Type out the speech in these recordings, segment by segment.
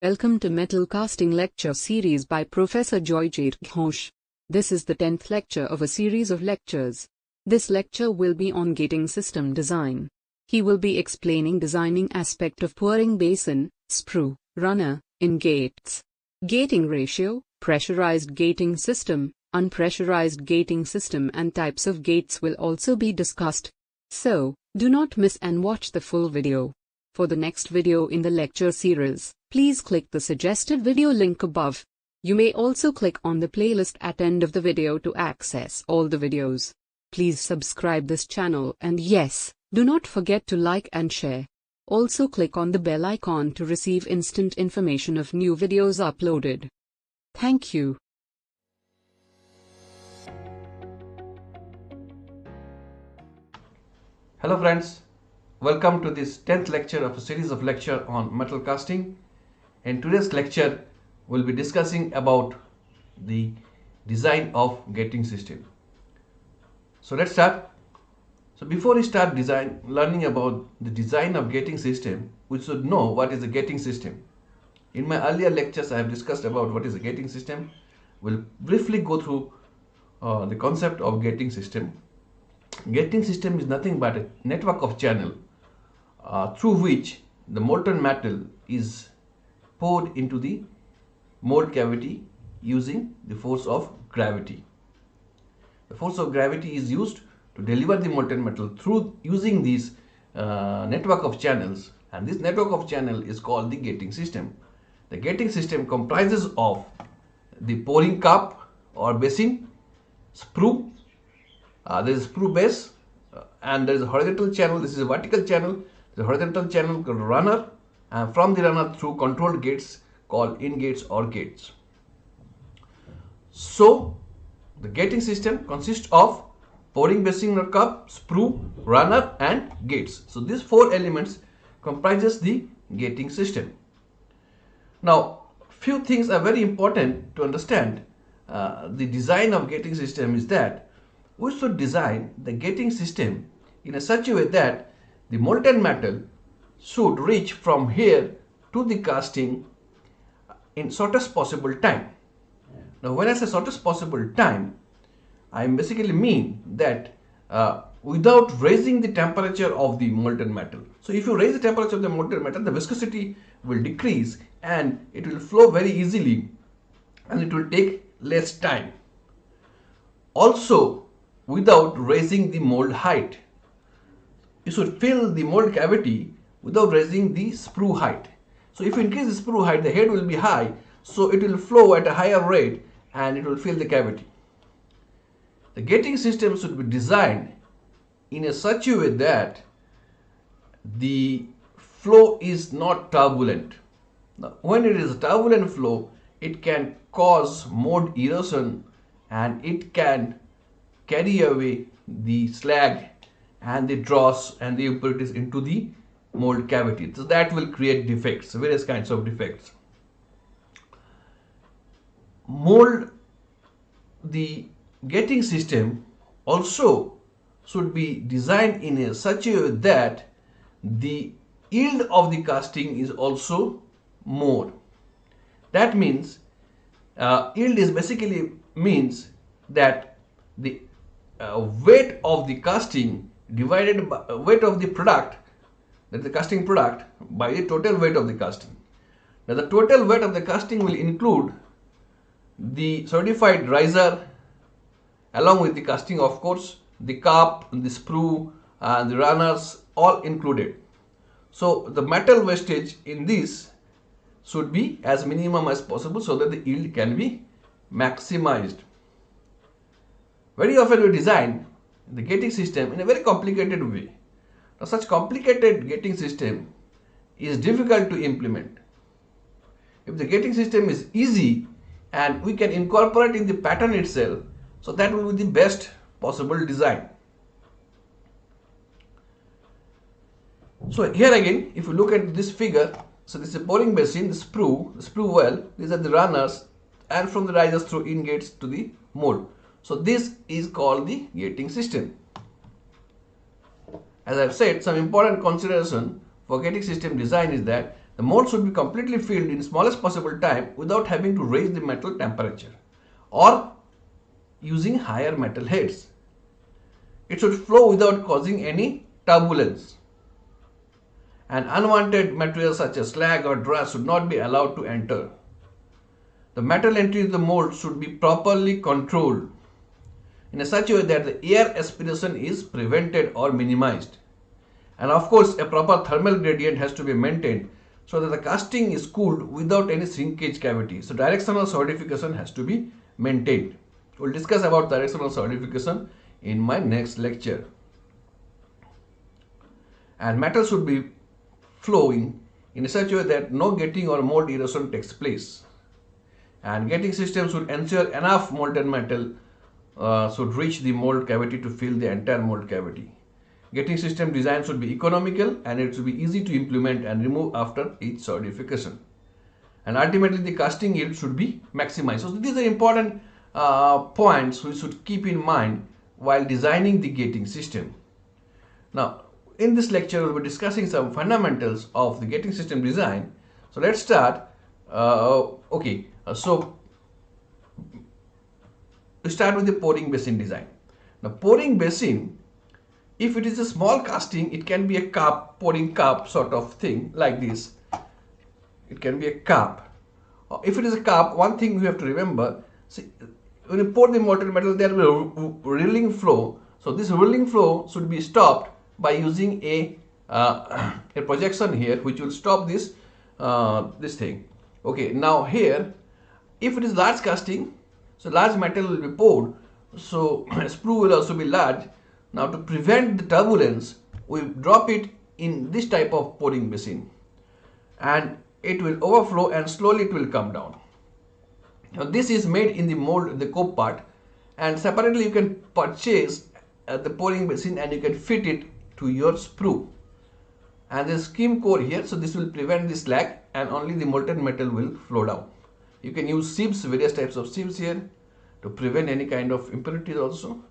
Welcome to Metal Casting Lecture Series by Professor Joyjeet Ghose. This is the 10th lecture of a series of lectures. This lecture will be on gating system design. He will be explaining designing aspect of pouring basin, sprue, runner, ingates. Gating ratio, pressurized gating system, unpressurized gating system and types of gates will also be discussed. So, do not miss and watch the full video. For the next video in the lecture series, please click the suggested video link above. You may also click on the playlist at end of the video to access all the videos. Please subscribe this channel and yes, do not forget to like and share. Also click on the bell icon to receive instant information of new videos uploaded. Thank you. Hello friends, welcome to this 10th lecture of a series of lecture on metal casting. In today's lecture, we'll be discussing about the design of gating system. So let's start. So before we start learning about the design of gating system, we should know what is a gating system. In my earlier lectures, I have discussed about what is a gating system. We'll briefly go through the concept of gating system. Gating system is nothing but a network of channel through which the molten metal is poured into the mold cavity using the force of gravity. The force of gravity is used to deliver the molten metal through using this network of channels, and this network of channel is called the gating system. The gating system comprises of the pouring cup or basin, sprue. There is sprue base and there is a horizontal channel. This is a vertical channel. The horizontal channel called runner, and from the runner through controlled gates called ingates or gates. So the gating system consists of pouring basin or cup, sprue, runner and gates. So these four elements comprises the gating system. Now few things are very important to understand the design of gating system is that we should design the gating system in a such a way that the molten metal should reach from here to the casting in shortest possible time. Now when I say shortest possible time, I basically mean that without raising the temperature of the molten metal. So if you raise the temperature of the molten metal, the viscosity will decrease and it will flow very easily and it will take less time. Also, without raising the mold height. You should fill the mold cavity without raising the sprue height. So if you increase the sprue height, the head will be high, so it will flow at a higher rate and it will fill the cavity. The gating system should be designed in a such a way that the flow is not turbulent. Now, when it is a turbulent flow, it can cause mold erosion and it can carry away the slag and the dross and the impurities into the mold cavity. So that will create defects, various kinds of defects. The gating system also should be designed in a such a way that the yield of the casting is also more. That means yield is basically means that the weight of the casting divided by weight of the product, that the casting product, by the total weight of the casting. Now the total weight of the casting will include the solidified riser along with the casting, of course, the cup, the sprue and the runners all included. So the metal wastage in this should be as minimum as possible so that the yield can be maximized. Very often we design the gating system in a very complicated way. Now such complicated gating system is difficult to implement. If the gating system is easy and we can incorporate in the pattern itself, so that will be the best possible design. So here again, if you look at this figure, so this is a pouring basin, the sprue well, these are the runners and from the risers through ingates to the mold. So this is called the gating system. As I have said, some important consideration for gating system design is that The mold should be completely filled in smallest possible time without having to raise the metal temperature or using higher metal heads. It should flow without causing any turbulence. And unwanted materials such as slag or dross should not be allowed to enter. The metal entry in the mold should be properly controlled in such a way that the air aspiration is prevented or minimized. And of course, a proper thermal gradient has to be maintained so that the casting is cooled without any shrinkage cavity. So directional solidification has to be maintained. We'll discuss about directional solidification in my next lecture. And metal should be flowing in such a way that no getting or mold erosion takes place. And getting system should ensure enough molten metal should reach the mold cavity to fill the entire mold cavity. Getting system design should be economical and it should be easy to implement and remove after each solidification. And ultimately the casting yield should be maximized. So these are important points we should keep in mind while designing the gating system. Now, in this lecture, we'll be discussing some fundamentals of the gating system design. So let's start. So we start with the pouring basin design. Now, pouring basin, if it is a small casting, it can be a cup, pouring cup sort of thing like this. It can be a cup. If it is a cup, one thing you have to remember, see, when you pour the molten metal, there will be a rilling flow. So this rilling flow should be stopped by using a projection here, which will stop this this thing. Okay, now here, if it is large casting, so large metal will be poured, so sprue will also be large. Now to prevent the turbulence, we drop it in this type of pouring basin and it will overflow and slowly it will come down. Now this is made in the mold, the cope part, and separately you can purchase the pouring basin and you can fit it to your sprue. And the skim core here, so this will prevent the slag and only the molten metal will flow down. You can use sieves, various types of sieves here to prevent any kind of impurities also.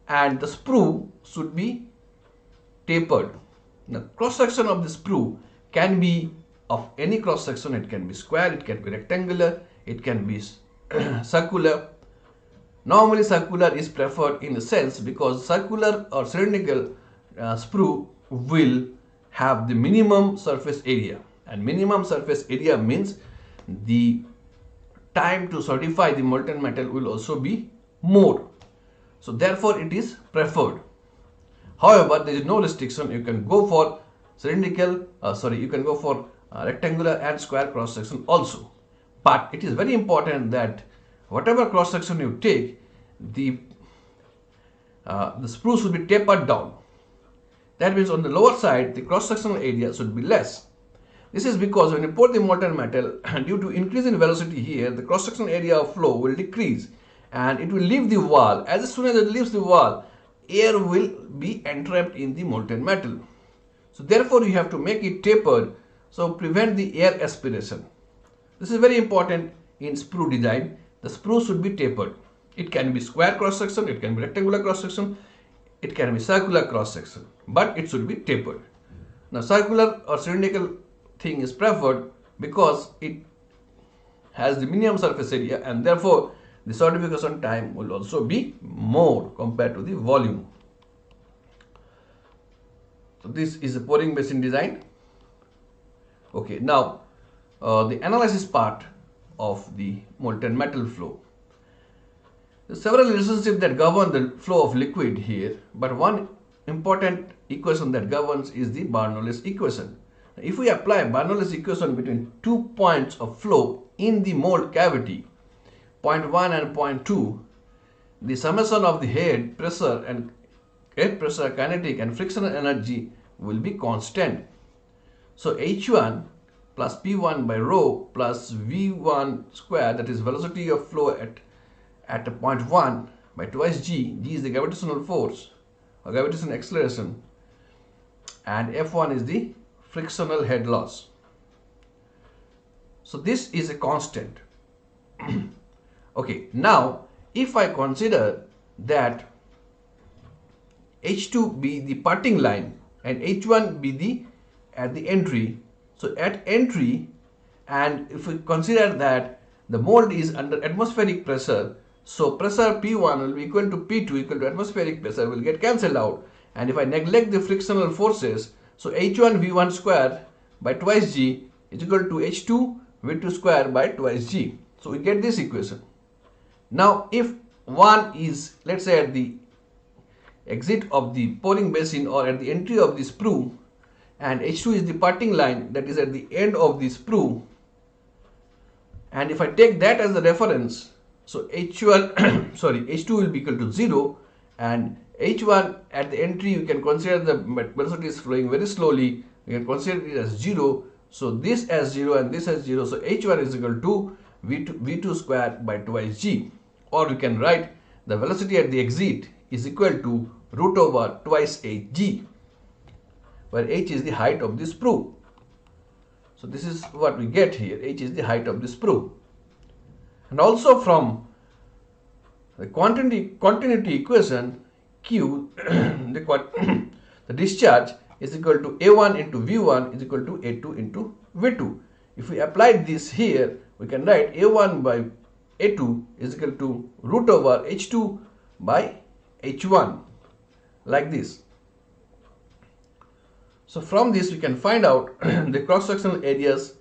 And the sprue should be tapered. Now cross section of the sprue can be of any cross section. It can be square, it can be rectangular, it can be circular. Normally circular is preferred in a sense because circular or cylindrical sprue will have the minimum surface area, and minimum surface area means the time to solidify the molten metal will also be more. So therefore it is preferred. However, there is no restriction. You can go for cylindrical, you can go for rectangular and square cross section also. But it is very important that whatever cross section you take, the sprue should be tapered down. That means on the lower side, the cross sectional area should be less. This is because when you pour the molten metal, due to increase in velocity here, the cross sectional area of flow will decrease and it will leave the wall. As soon as it leaves the wall, air will be entrapped in the molten metal. So therefore you have to make it tapered, so prevent the air aspiration. This is very important in sprue design. The sprue should be tapered. It can be square cross section, it can be rectangular cross section, it can be circular cross section, but it should be tapered. Now circular or cylindrical thing is preferred because it has the minimum surface area and therefore the solidification time will also be more compared to the volume. So this is a pouring basin design. Okay, now the analysis part of the molten metal flow. There are several relationships that govern the flow of liquid here, but one important equation that governs is the Bernoulli's equation. If we apply Bernoulli's equation between 2 points of flow in the mold cavity, point 1 and point 2, the summation of the head pressure and kinetic and frictional energy will be constant. So H1 plus P1 by rho plus V1 square, that is velocity of flow at a point 1 by twice G. G is the gravitational force or gravitational acceleration, and F1 is the frictional head loss. So this is a constant. Okay, now if I consider that H2 be the parting line and H1 be the at the entry, So at entry, and if we consider that the mold is under atmospheric pressure, so pressure P1 will be equal to P2 equal to atmospheric pressure will get cancelled out. And if I neglect the frictional forces, so H1 V1 square by twice G is equal to H2 V2 square by twice G. So we get this equation. Now if one is, let's say, at the exit of the pouring basin or at the entry of the sprue, and H2 is the parting line that is at the end of the sprue, and if I take that as the reference, so H1 sorry, H2 will be equal to 0, and H1 at the entry you can consider the velocity is flowing very slowly, you can consider it as 0, so this as 0 and this as 0, so H1 is equal to V2 square by twice G, or you can write the velocity at the exit is equal to root over twice hg, where h is the height of the sprue. So this is what we get here, h is the height of the sprue. And also from the continuity equation, q the discharge is equal to a1 into v1 is equal to a2 into v2. If we apply this here, we can write a1 by a2 is equal to root over h2 by h1, like this. So from this we can find out the cross-sectional areas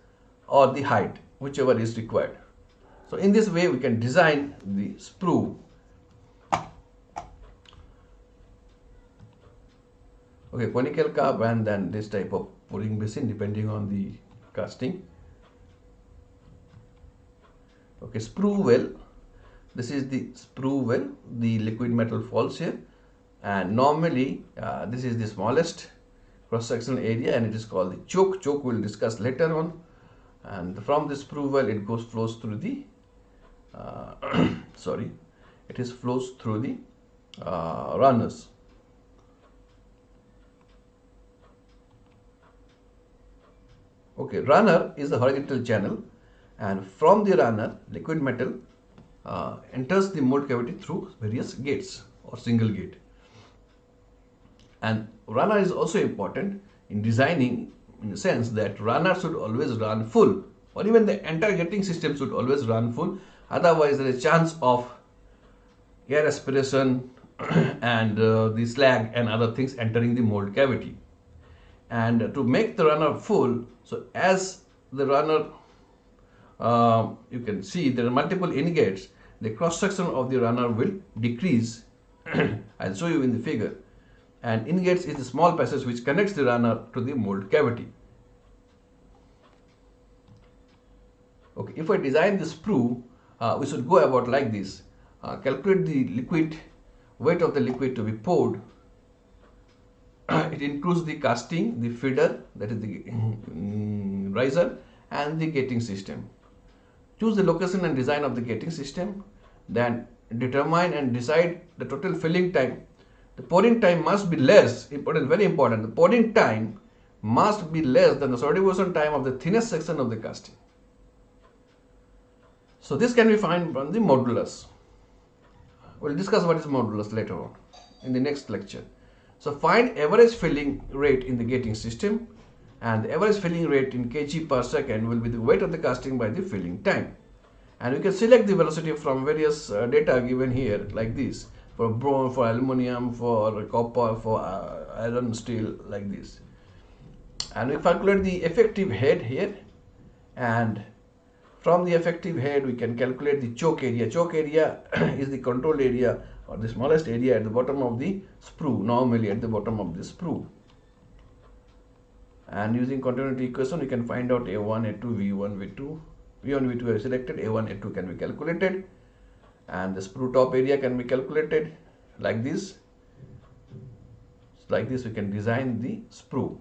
or the height, whichever is required. So in this way we can design the sprue. Okay, conical curve and then this type of pouring basin depending on the casting. Okay, sprue well. This is the sprue well. The liquid metal falls here, and normally this is the smallest cross-sectional area, and it is called the choke. Choke we'll discuss later on. And from this sprue well, it flows through the flows through the runners. Okay, runner is the horizontal channel, and from the runner, liquid metal enters the mold cavity through various gates or single gate. And runner is also important in designing, in the sense that runner should always run full, or even the entire gating system should always run full. Otherwise, there is a chance of air aspiration and the slag and other things entering the mold cavity. And to make the runner full, so as the runner, you can see there are multiple ingates, the cross section of the runner will decrease. I'll show you in the figure. And ingates is the small passage which connects the runner to the mold cavity. Okay, if I design the sprue, we should go about like this. Calculate the liquid, weight of the liquid to be poured. It includes the casting, the feeder, that is the riser, and the gating system. Choose the location and design of the gating system. Then determine and decide the total filling time. The pouring time must be less, important, very important. The pouring time must be less than the solidifying time of the thinnest section of the casting. So this can be found from the modulus. We'll discuss what is modulus later on in the next lecture. So find average filling rate in the gating system, and the average filling rate in kg per second will be the weight of the casting by the filling time. And we can select the velocity from various data given here, like this, for bronze, for aluminum, for copper, for iron, steel, like this. And we calculate the effective head here, and from the effective head we can calculate the choke area. Choke area is the control area or the smallest area at the bottom of the sprue, normally at the bottom of the sprue. And using continuity equation we can find out A1, A2, V1, V2. V1, V2 are selected, A1, A2 can be calculated, and the sprue top area can be calculated like this. Like this we can design the sprue.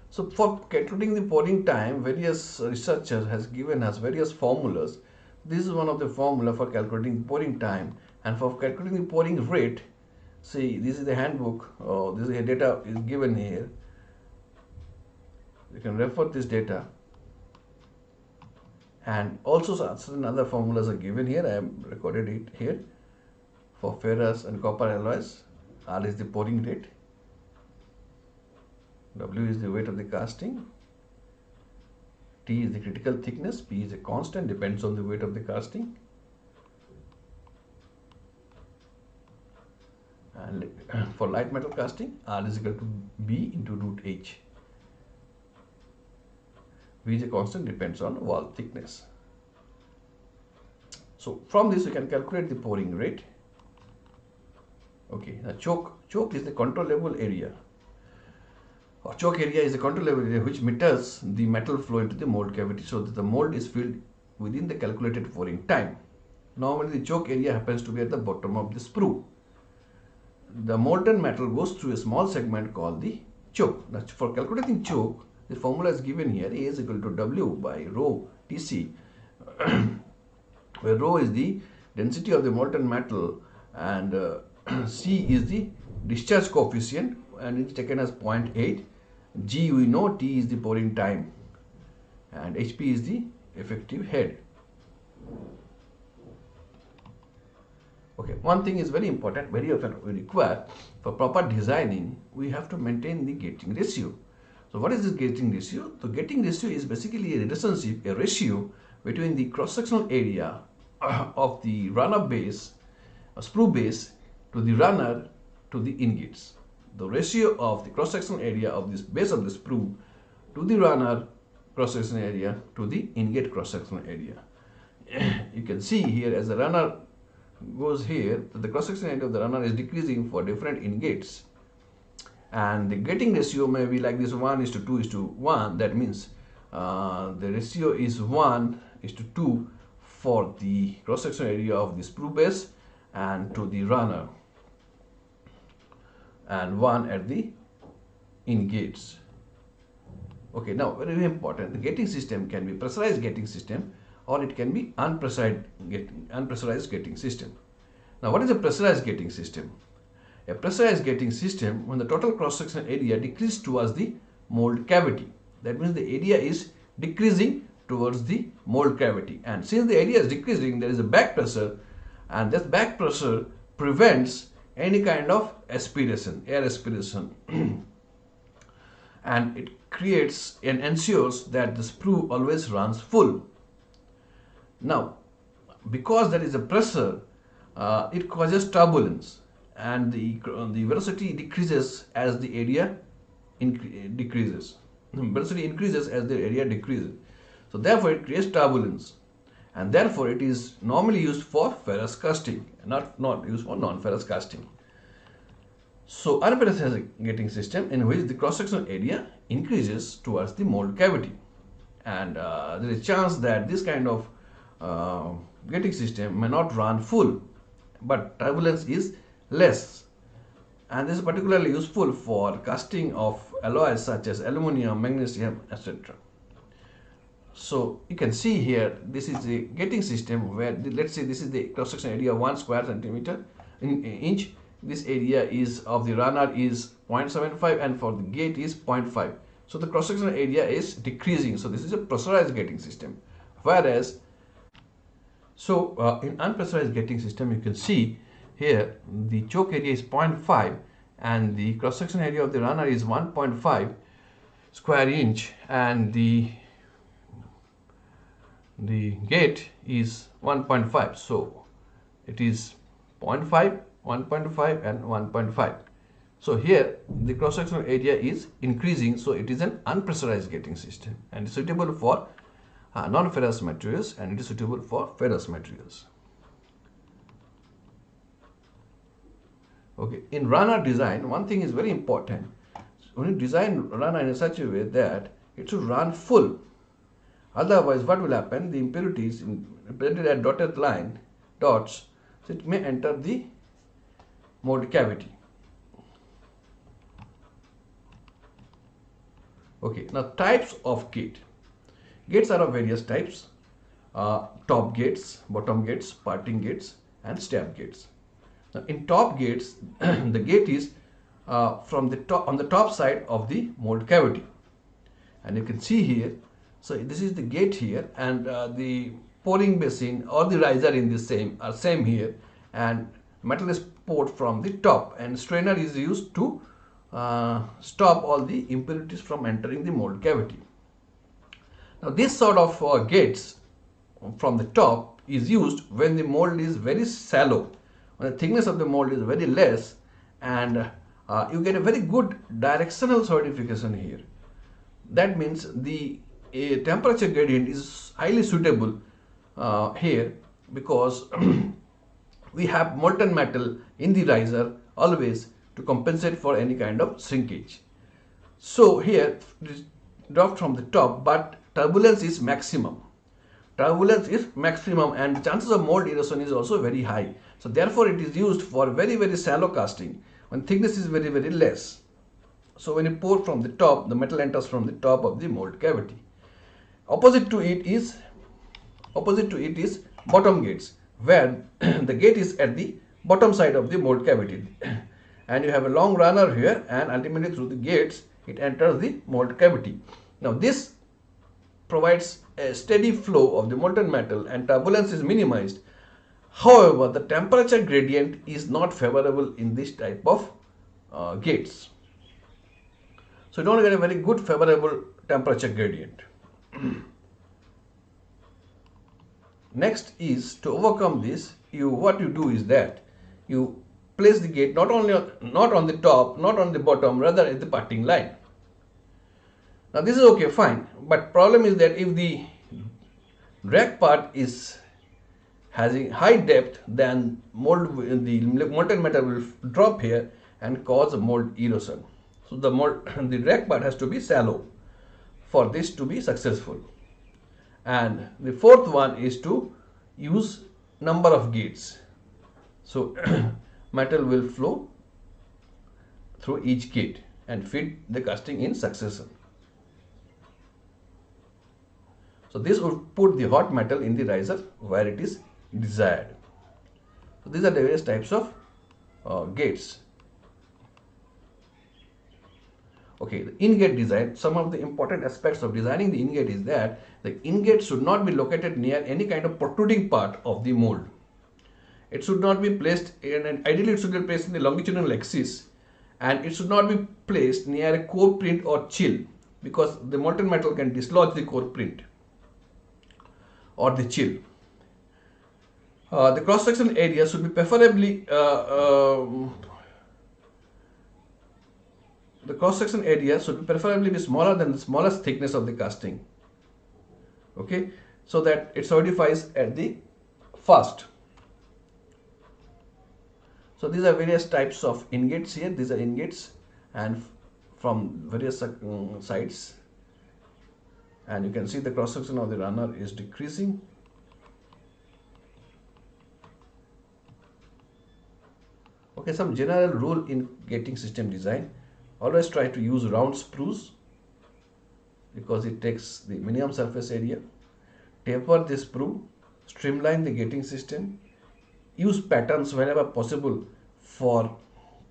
So for calculating the pouring time, various researchers has given us various formulas. This is one of the formula for calculating pouring time, and for calculating the pouring rate, see, this is the handbook. This is the data is given here. You can refer this data, and also certain other formulas are given here. I have recorded it here. For ferrous and copper alloys, R is the pouring rate. W is the weight of the casting, T is the critical thickness, P is a constant, depends on the weight of the casting. And for light metal casting, R is equal to B into root H. V is a constant, depends on wall thickness. So from this you can calculate the pouring rate. Okay, now choke is the controllable area. Or choke area is the controllable area which meters the metal flow into the mold cavity so that the mold is filled within the calculated pouring time. Normally the choke area happens to be at the bottom of the sprue. The molten metal goes through a small segment called the choke. Now for calculating choke, the formula is given here. A is equal to W by rho Tc, where rho is the density of the molten metal and C is the discharge coefficient and it's taken as 0.8. G we know, T is the pouring time and HP is the effective head. Okay, one thing is very important, very often we require for proper designing, we have to maintain the gating ratio. So what is this gating ratio? The gating ratio is basically a relationship, a ratio between the cross-sectional area of the runner base, sprue base to the runner to the ingates. The ratio of the cross-sectional area of this base of the sprue to the runner cross-sectional area to the ingate cross-sectional area. You can see here as the runner goes here, the cross-sectional area of the runner is decreasing for different ingates. And the gating ratio may be like this 1:2:1. That means the ratio is 1:2 for the cross-sectional area of the sprue base and to the runner, and 1 at the ingates. Okay, now very important, the gating system can be pressurized gating system or it can be unpressurized gating system. Now what is a pressurized gating system? A pressurized gating system, when the total cross-sectional area decreases towards the mold cavity. That means the area is decreasing towards the mold cavity, and since the area is decreasing, there is a back pressure, and this back pressure prevents any kind of aspiration, air aspiration, and it creates and ensures that the sprue always runs full. Now, because there is a pressure, it causes turbulence, and the velocity decreases as the area decreases. Velocity increases as the area decreases. So therefore it creates turbulence, and therefore it is normally used for ferrous casting, not used for non-ferrous casting. So unpressurized gating system, in which the cross-sectional area increases towards the mold cavity, and there is a chance that this kind of gating system may not run full, but turbulence is less, and this is particularly useful for casting of alloys such as aluminum, magnesium, etc. So you can see here, this is a gating system where let's say this is the cross-section area 1 square centimeter in inch. This area is of the runner is 0.75 and for the gate is 0.5. So the cross-sectional area is decreasing. So this is a pressurized gating system. Whereas, in unpressurized gating system, you can see here the choke area is 0.5 and the cross-section area of the runner is 1.5 square inch, and the gate is 1.5. So it is 0.5, 1.5 and 1.5. So here the cross-sectional area is increasing, so it is an unpressurized gating system and is suitable for non-ferrous materials, and it is suitable for ferrous materials. Okay, in runner design, one thing is very important. When you design runner in such a way that it should run full. Otherwise, what will happen? The impurities represented at dotted line, dots, so it may enter the mold cavity. Okay, now types of gate. Gates are of various types: top gates, bottom gates, parting gates, and stab gates. Now, in top gates, the gate is from the top, on the top side of the mold cavity, and you can see here. So this is the gate here, and the pouring basin or the riser in the same here, and metal is poured from the top, and strainer is used to stop all the impurities from entering the mold cavity. Now this sort of gates from the top is used when the mold is very shallow, when the thickness of the mold is very less, and you get a very good directional solidification here. That means the temperature gradient is highly suitable here, because we have molten metal in the riser always to compensate for any kind of shrinkage. So here it is dropped from the top, but turbulence is maximum. Turbulence is maximum and the chances of mold erosion is also very high. So therefore it is used for very shallow casting when thickness is very less. So when you pour from the top, the metal enters from the top of the mold cavity. Opposite to it is bottom gates, where the gate is at the bottom side of the mold cavity and you have a long runner here, and ultimately through the gates it enters the mold cavity. Now this provides a steady flow of the molten metal and turbulence is minimized. However, the temperature gradient is not favorable in this type of gates. So you don't get a very good favorable temperature gradient. Next is, to overcome this, what you do is that you place the gate not on the top, not on the bottom, rather at the parting line. Now this is okay, fine, but problem is that if the drag part is having high depth, then the molten metal will drop here and cause mold erosion. So the drag part has to be shallow for this to be successful. And the fourth one is to use number of gates. So metal will flow through each gate and feed the casting in succession. So this would put the hot metal in the riser where it is desired. So these are the various types of gates. Okay, the ingate design. Some of the important aspects of designing the ingate is that the ingate should not be located near any kind of protruding part of the mold. It should not be placed and ideally it should be placed in the longitudinal axis, and it should not be placed near a core print or chill, because the molten metal can dislodge the core print or the chill. The cross-sectional area should be preferably be smaller than the smallest thickness of the casting. Okay, so that it solidifies at the first. So these are various types of ingates here. These are ingates and from various sides, and you can see the cross section of the runner is decreasing. Okay, some general rule in gating system design: always try to use round sprues because it takes the minimum surface area. Taper the sprue, streamline the gating system, use patterns whenever possible for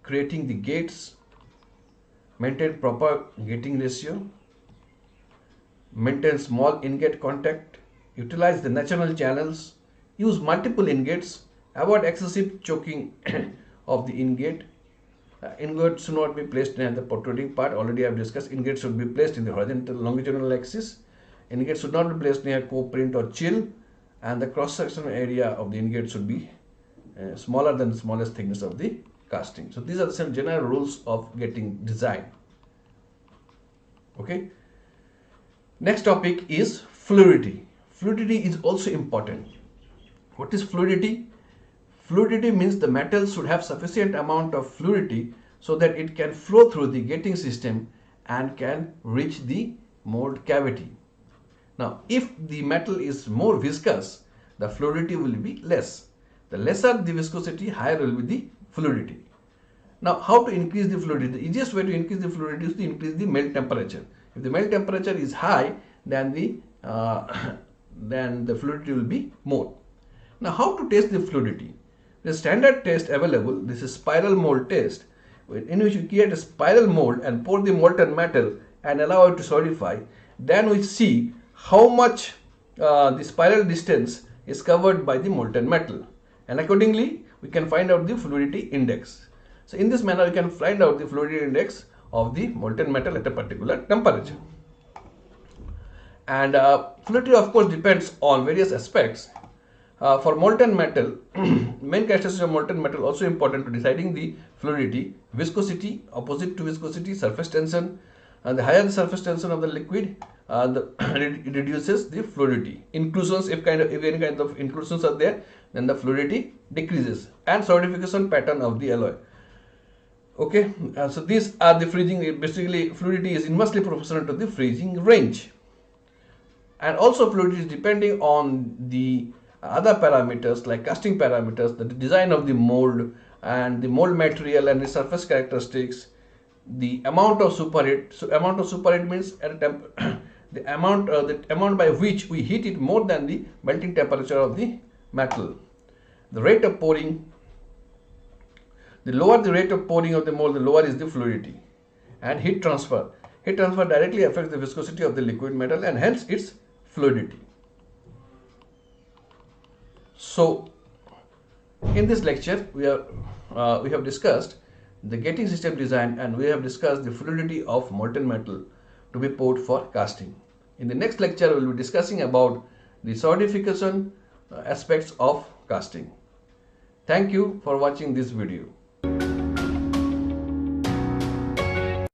creating the gates, maintain proper gating ratio, maintain small ingate contact, utilize the natural channels, use multiple ingates, avoid excessive choking of the ingate. Ingates should not be placed near the protruding part. Already I have discussed, ingates should be placed in the horizontal longitudinal axis. Ingates should not be placed near core print or chill, and the cross-sectional area of the ingate should be smaller than the smallest thickness of the casting. So these are some general rules of gating design. Okay. Next topic is fluidity. Fluidity is also important. What is fluidity? Fluidity means the metal should have sufficient amount of fluidity so that it can flow through the gating system and can reach the mold cavity. Now, if the metal is more viscous, the fluidity will be less. The lesser the viscosity, higher will be the fluidity. Now, how to increase the fluidity? The easiest way to increase the fluidity is to increase the melt temperature. If the melt temperature is high, then the fluidity will be more. Now, how to test the fluidity? The standard test available, this is spiral mold test, in which you create a spiral mold and pour the molten metal and allow it to solidify. Then we see how much the spiral distance is covered by the molten metal, and accordingly we can find out the fluidity index. So in this manner we can find out the fluidity index of the molten metal at a particular temperature. And fluidity of course depends on various aspects. For molten metal, main characteristics of molten metal also important to deciding the fluidity: viscosity, opposite to viscosity, surface tension, and the higher the surface tension of the liquid, it reduces the fluidity. Inclusions, if any kind of inclusions are there, then the fluidity decreases, and solidification pattern of the alloy. Okay, so these are the freezing. Basically, fluidity is inversely proportional to the freezing range. And also fluidity is depending on the other parameters like casting parameters, the design of the mold and the mold material and the surface characteristics, the amount of superheat. So amount of superheat means at a temp the amount by which we heat it more than the melting temperature of the metal. The rate of pouring, the lower the rate of pouring of the mold, the lower is the fluidity. And heat transfer. Heat transfer directly affects the viscosity of the liquid metal and hence its fluidity. So in this lecture we have discussed the gating system design, and we have discussed the fluidity of molten metal to be poured for casting. In the next lecture we will be discussing about the solidification aspects of casting. Thank you for watching this video.